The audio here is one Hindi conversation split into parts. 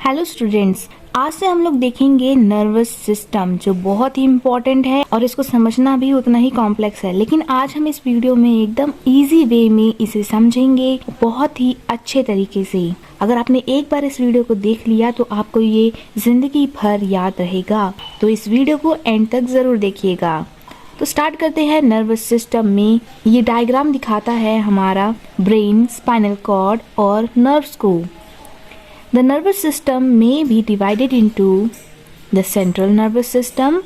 हेलो स्टूडेंट्स, आज से हम लोग देखेंगे नर्वस सिस्टम, जो बहुत ही इम्पोर्टेंट है और इसको समझना भी उतना ही कॉम्प्लेक्स है। लेकिन आज हम इस वीडियो में एकदम इजी वे में इसे समझेंगे, बहुत ही अच्छे तरीके से। अगर आपने एक बार इस वीडियो को देख लिया तो आपको ये जिंदगी भर याद रहेगा। तो इस वीडियो को एंड तक जरूर देखिएगा। तो स्टार्ट करते हैं। नर्वस सिस्टम में ये डायग्राम दिखाता है हमारा ब्रेन, स्पाइनल कॉर्ड और नर्व्स को। The nervous system may be divided into the central nervous system,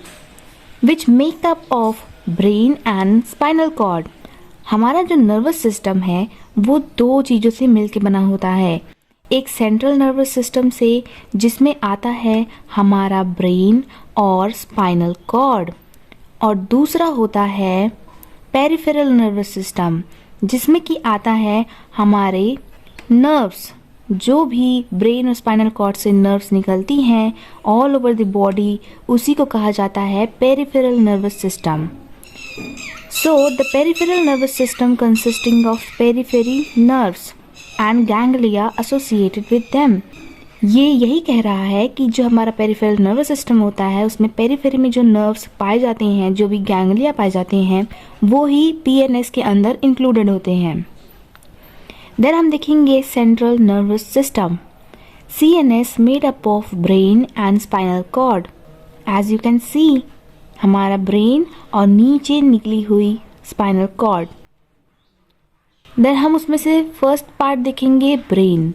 which make up of brain and spinal cord. हमारा जो नर्वस सिस्टम है वो दो चीज़ों से मिलकर बना होता है। एक सेंट्रल नर्वस सिस्टम से, जिसमें आता है हमारा ब्रेन और स्पाइनल कॉर्ड, और दूसरा होता है पेरिफेरल नर्वस सिस्टम, जिसमें कि आता है हमारे नर्व्स। जो भी ब्रेन और स्पाइनल कॉर्ड से नर्व्स निकलती हैं ऑल ओवर द बॉडी, उसी को कहा जाता है peripheral nervous system. So the peripheral nervous system consisting of periphery nerves and ganglia associated with them. ये यही कह रहा है कि जो हमारा पेरिफेरल नर्वस सिस्टम होता है उसमें पेरिफेरी में जो नर्व्स पाए जाते हैं, जो भी गैंग्लिया पाए जाते हैं, वो ही पीएनएस के अंदर इंक्लूडेड होते हैं। देन हम देखेंगे central nervous system, CNS made up of brain and spinal cord. As you can see, हमारा ब्रेन और नीचे निकली हुई स्पाइनल कॉर्ड। देन हम उसमें से फर्स्ट पार्ट देखेंगे, ब्रेन।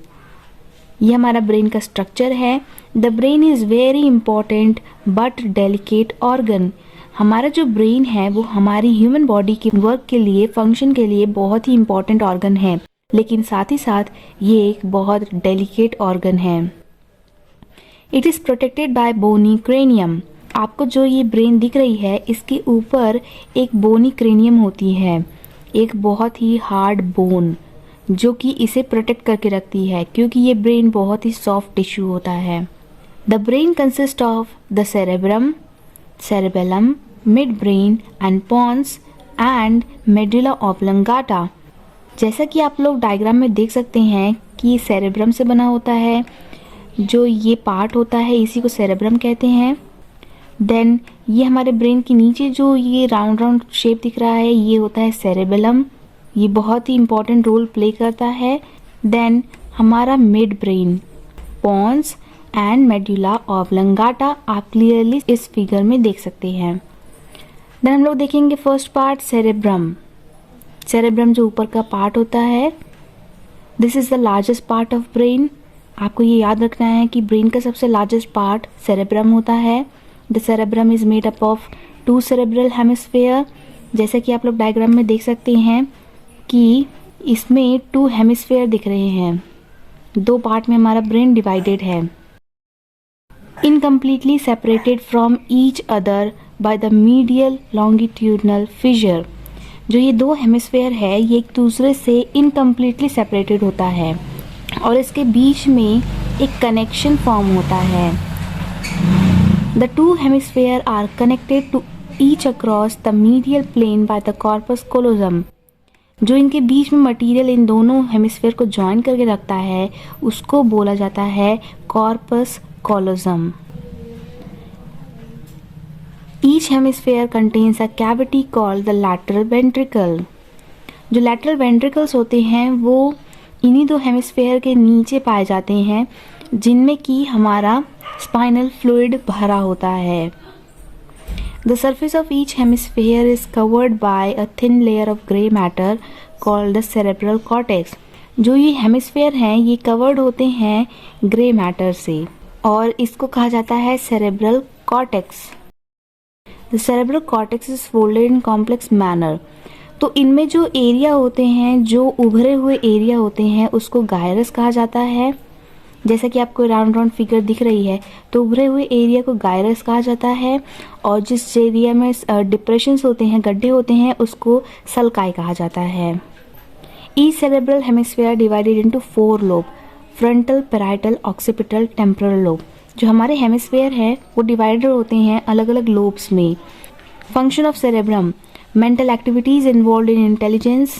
ये हमारा ब्रेन का स्ट्रक्चर है। The brain is very important but delicate organ. हमारा जो ब्रेन है वो हमारी ह्यूमन बॉडी के वर्क के लिए, फंक्शन के लिए बहुत ही इंपॉर्टेंट ऑर्गन है, लेकिन साथ ही साथ ये एक बहुत डेलिकेट ऑर्गन है। It is protected by bony cranium. आपको जो ये ब्रेन दिख रही है, इसके ऊपर एक बोनी क्रेनियम होती है, एक बहुत ही हार्ड बोन, जो कि इसे प्रोटेक्ट करके रखती है, क्योंकि ये ब्रेन बहुत ही सॉफ्ट टिश्यू होता है। The brain consist of the cerebrum, cerebellum, mid brain and pons and medulla oblongata. जैसा कि आप लोग डायग्राम में देख सकते हैं कि सेरेब्रम से बना होता है। जो ये पार्ट होता है इसी को सेरेब्रम कहते हैं। देन ये हमारे ब्रेन के नीचे जो ये राउंड राउंड शेप दिख रहा है, ये होता है सेरेबेलम। ये बहुत ही इंपॉर्टेंट रोल प्ले करता है। देन हमारा mid brain, pons and medulla oblongata, आप क्लियरली इस फिगर में देख सकते हैं। देन हम लोग देखेंगे फर्स्ट पार्ट, सेरेब्रम। सेरेब्रम जो ऊपर का पार्ट होता है, this is the largest part of brain. आपको ये याद रखना है कि ब्रेन का सबसे लार्जेस्ट पार्ट सेरेब्रम होता है। The cerebrum is made up of 2 cerebral hemisphere. जैसे कि आप लोग डायग्राम में देख सकते हैं कि इसमें 2 हेमिस्फेयर दिख रहे हैं। 2 पार्ट में हमारा ब्रेन डिवाइडेड है, incompletely separated from each other by the medial longitudinal fissure. जो ये 2 हेमिस्फेयर है, ये एक दूसरे से इनकम्प्लीटली सेपरेटेड होता है और इसके बीच में एक कनेक्शन फॉर्म होता है। The 2 hemisphere are connected to each across the medial plane by the corpus callosum. जो इनके बीच में मटेरियल इन दोनों हेमिस्फेयर को ज्वाइन करके रखता है, उसको बोला जाता है corpus कोलोजम। Each hemisphere contains a cavity called the lateral ventricle. जो lateral ventricles होते हैं वो इन्हीं 2 हेमिस्फेयर के नीचे पाए जाते हैं, जिनमें कि हमारा spinal fluid भरा होता है। The surface of each hemisphere is covered by a thin layer of gray matter called the cerebral cortex. जो ये हेमिस्फेयर हैं ये कवर्ड होते हैं ग्रे मैटर से और इसको कहा जाता है cerebral cortex. The cerebral cortex is folded in complex manner. तो इनमें जो एरिया होते हैं, जो उभरे हुए एरिया होते हैं, उसको गायरस कहा जाता है। जैसा कि आपको राउंड राउंड फिगर दिख रही है, तो उभरे हुए एरिया को गायरस कहा जाता है और जिस एरिया में डिप्रेशंस होते हैं, गड्ढे होते हैं, उसको सल्काई कहा जाता है। Each cerebral hemisphere divided into 4 lobe, frontal, parietal, occipital, temporal lobe. जो हमारे हेमिस्फेयर है वो डिवाइडेड होते हैं अलग अलग लोब्स में। Function of cerebrum, mental activities involve in intelligence.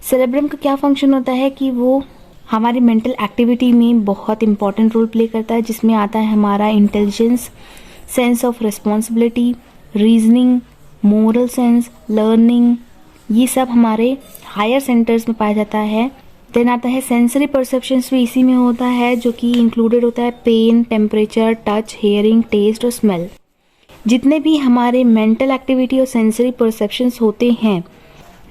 Cerebrum का क्या फंक्शन होता है कि वो हमारी मेंटल एक्टिविटी में बहुत इंपॉर्टेंट रोल प्ले करता है, जिसमें आता है हमारा intelligence, sense of responsibility, reasoning, moral sense, learning, ये सब हमारे हायर सेंटर्स में पाया जाता है। देन आता है सेंसरी परसेप्शंस भी इसी में होता है, जो कि इंक्लूडेड होता है pain, temperature, touch, hearing, taste और स्मेल। जितने भी हमारे मेंटल एक्टिविटी और सेंसरी परसेप्शंस होते हैं,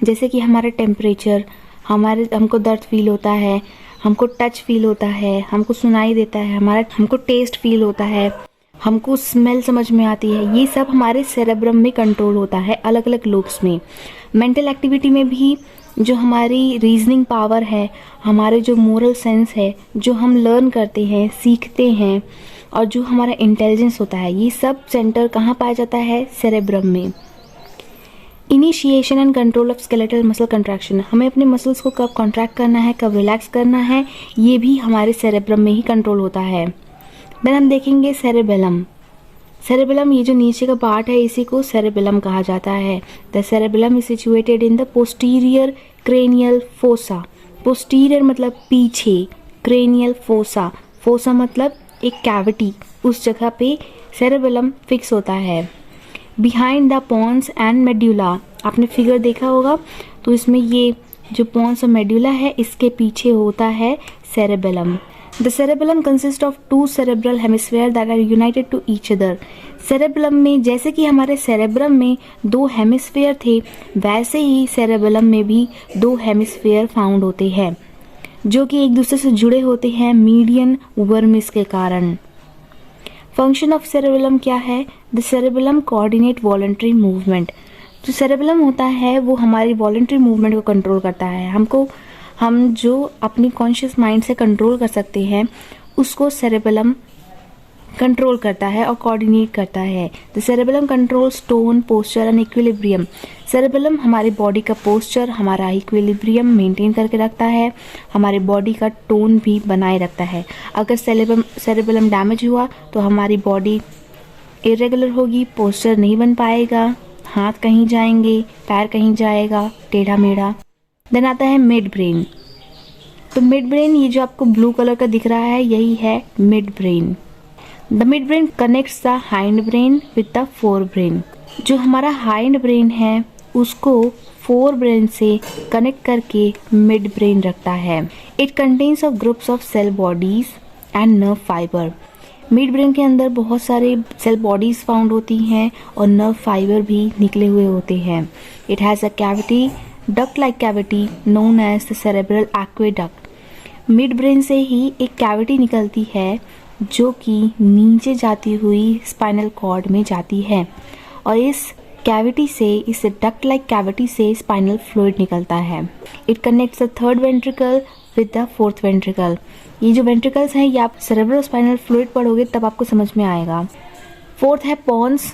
जैसे कि हमारा टेम्परेचर, हमको दर्द फील होता है, हमको टच फील होता है, हमको सुनाई देता है, हमको टेस्ट फील होता है, हमको स्मेल समझ में आती है, ये सब हमारे सेरेब्रम में कंट्रोल होता है अलग अलग लोब्स में। मेंटल एक्टिविटी में भी जो हमारी रीजनिंग पावर है, हमारे जो मोरल सेंस है, जो हम लर्न करते हैं, सीखते हैं, और जो हमारा इंटेलिजेंस होता है, ये सब सेंटर कहाँ पाया जाता है? सेरेब्रम में। Initiation and control of skeletal muscle contraction, हमें अपने मसल्स को कब कॉन्ट्रैक्ट करना है, कब रिलैक्स करना है, ये भी हमारे सेरेब्रम में ही कंट्रोल होता है। देन हम देखेंगे सेरेबेलम। सेरेबेलम, ये जो नीचे का पार्ट है, इसी को सेरेबेलम कहा जाता है। The cerebellum is situated in the posterior cranial fossa. Posterior मतलब पीछे, क्रेनियल फोसा, फोसा मतलब एक कैविटी, उस जगह पे सेरेबेलम फिक्स होता है। Behind the pons and medulla, आपने फिगर देखा होगा, तो इसमें ये जो पॉन्स और मेड्यूला है, इसके पीछे होता है cerebellum. The cerebellum consists of two cerebral hemispheres that are united to each other. Cerebellum में, जैसे कि हमारे सेरेब्रम में दो हेमिस्फेयर थे, वैसे ही सेरेबेलम में भी दो हेमिस्फेयर फाउंड होते हैं, जो कि एक दूसरे से जुड़े होते हैं मीडियन वर्मिस के कारण। फंक्शन ऑफ सेरेबेलम क्या है? The cerebellum coordinate voluntary movement. जो सेरेबेलम होता है वो हमारी वॉलंटरी मूवमेंट को कंट्रोल करता है। हम जो अपनी कॉन्शियस माइंड से कंट्रोल कर सकते हैं, उसको सेरेबेलम कंट्रोल करता है और कोऑर्डिनेट करता है। The cerebellum controls tone, posture and equilibrium. Cerebellum हमारी बॉडी का पोस्चर, हमारा इक्विलिब्रियम मेंटेन करके रखता है, हमारी बॉडी का टोन भी बनाए रखता है। अगर सेरेबेलम डैमेज हुआ तो हमारी बॉडी इरेगुलर होगी, पोस्चर नहीं बन पाएगा, हाथ कहीं जाएंगे, पैर कहीं जाएगा, टेढ़ा मेढ़ा। देन आता है मिड ब्रेन। तो मिड ब्रेन, ये जो आपको ब्लू कलर का दिख रहा है, यही है mid brain. The mid brain connects the hind brain with the fore brain. जो हमारा हाइंड ब्रेन है, उसको फोर ब्रेन से कनेक्ट करके मिड ब्रेन रखता है। It contains of groups of cell bodies and nerve fibre. Mid brain के अंदर बहुत सारे सेल बॉडीज फाउंड होती हैं और नर्व फाइबर भी निकले हुए होते हैं। It has a cavity, duct like cavity known as the cerebral aqueduct. Mid brain से ही एक कैविटी निकलती है, जो कि नीचे जाती हुई स्पाइनल कॉर्ड में जाती है, और इस कैविटी से, इस डक्ट लाइक कैविटी से स्पाइनल फ्लूइड निकलता है। It connects the third ventricle with the fourth ventricle. ये जो वेंट्रिकल्स हैं, ये आप सेरेब्रो स्पाइनल फ्लूइड पढ़ोगे तब आपको समझ में आएगा। फोर्थ है पॉन्स।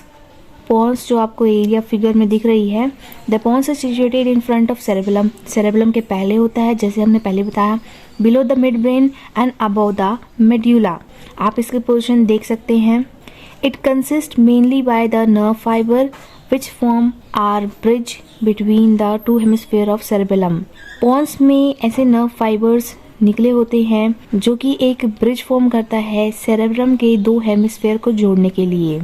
पॉन्स जो आपको एरिया फिगर में दिख रही है, the pons is situated in front of cerebellum. Cerebellum के पहले होता है, जैसे हमने पहले बताया, below the mid brain and above the medulla. आप इसकी पोजीशन देख सकते हैं। It consist mainly by the nerve fibre which form are bridge between the two hemisphere of cerebellum. Pons में ऐसे नर्व फाइबर्स निकले होते हैं, जो कि एक ब्रिज फॉर्म करता है सेरेब्रम के दो हेमिस्फेयर को जोड़ने के लिए।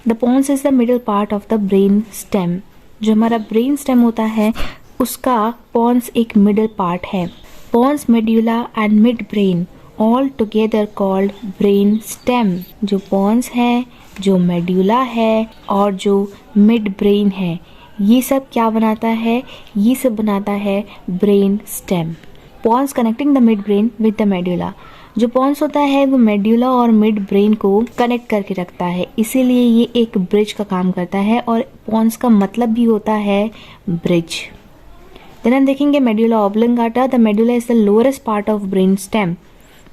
The pons is the middle part of the brain stem. जो हमारा ब्रेन स्टेम होता है, उसका पॉन्स एक मिडल पार्ट है। Pons, medulla and mid brain all together called brain stem. जो पॉन्स है, जो मेड्यूला है और जो मिड ब्रेन है, ये सब क्या बनाता है? ये सब बनाता है brain stem. Pons connecting the mid brain with the medulla. जो पॉन्स होता है वो मेड्यूला और मिड ब्रेन को कनेक्ट करके रखता है, इसीलिए ये एक ब्रिज का काम करता है, और पॉन्स का मतलब भी होता है ब्रिज। देन हम देखेंगे medulla oblongata. The medulla is the lowest part of brain stem.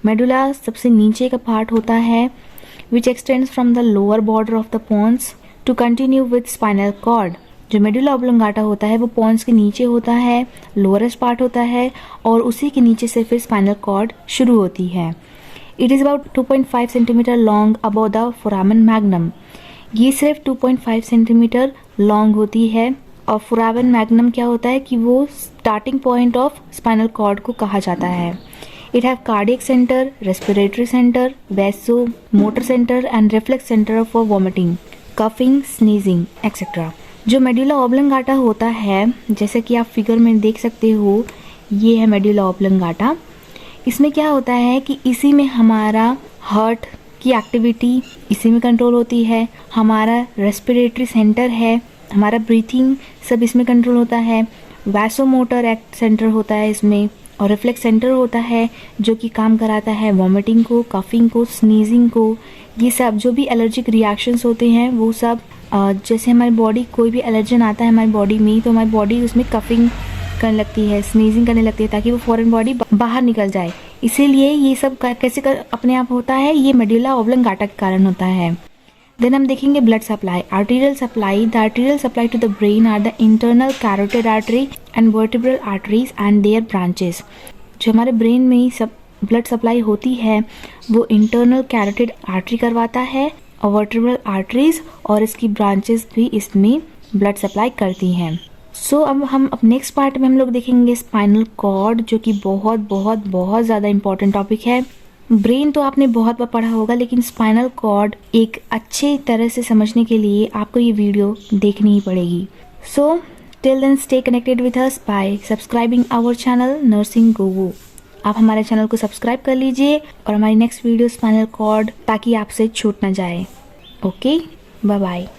Medulla सबसे नीचे का पार्ट होता है, which extends from the lower border of the pons to continue with spinal cord. जो मेडुला ऑब्लिंगाटा होता है वो पॉन्स के नीचे होता है, लोअरेस्ट पार्ट होता है, और उसी के नीचे से फिर स्पाइनल कॉर्ड शुरू होती है। It is about 2.5 centimetre long above the foramen magnum. ये सिर्फ 2.5 सेंटीमीटर लॉन्ग होती है और फोरामेन मैग्नम क्या होता है कि वो starting point of spinal cord को कहा जाता है। It have cardiac centre, respiratory centre, vasomotor centre and reflex centre for vomiting, coughing, sneezing etcetera. जो मेडुला ऑब्लंगाटा होता है, जैसे कि आप फिगर में देख सकते हो, ये है मेडुला ऑब्लंगाटा। इसमें क्या होता है कि इसी में हमारा हार्ट की एक्टिविटी इसी में कंट्रोल होती है, हमारा रेस्पिरेटरी सेंटर है, हमारा ब्रीथिंग सब इसमें कंट्रोल होता है, वैसोमोटर एक्ट सेंटर होता है इसमें, और रिफ्लेक्स सेंटर होता है जो कि काम कराता है वॉमिटिंग को, कफिंग को, स्नीजिंग को। ये सब जो भी एलर्जिक रिएक्शंस होते हैं वो सब जैसे हमारी बॉडी कोई भी एलर्जन आता है हमारी बॉडी में, तो हमारी बॉडी उसमें कफिंग करने लगती है, स्नीजिंग करने लगती है, ताकि वो फॉरेन बॉडी बाहर निकल जाए। इसीलिए ये सब कैसे अपने आप होता है, ये मेडुला ऑब्लंगाटा के कारण होता है। देन हम देखेंगे blood supply, arterial supply. The arterial supply to the brain are the internal carotid artery and vertebral arteries and their branches. जो हमारे ब्रेन में सब ब्लड सप्लाई होती है वो इंटरनल कैरोटिड आर्टरी करवाता है और वर्टिब्रल आर्टरीज और इसकी ब्रांचेस भी इसमें ब्लड सप्लाई करती हैं। अब हम नेक्स्ट पार्ट में हम लोग देखेंगे स्पाइनल कॉर्ड, जो कि बहुत बहुत बहुत ज़्यादा इंपॉर्टेंट टॉपिक है। ब्रेन तो आपने बहुत बार पढ़ा होगा, लेकिन स्पाइनल कॉर्ड एक अच्छे तरह से समझने के लिए आपको ये वीडियो देखनी ही पड़ेगी। So till then stay connected with us by subscribing our channel nursing gogo. आप हमारे चैनल को सब्सक्राइब कर लीजिए और हमारी नेक्स्ट वीडियो स्पाइनल कॉर्ड, ताकि आपसे छूट ना जाए। Okay, bye bye.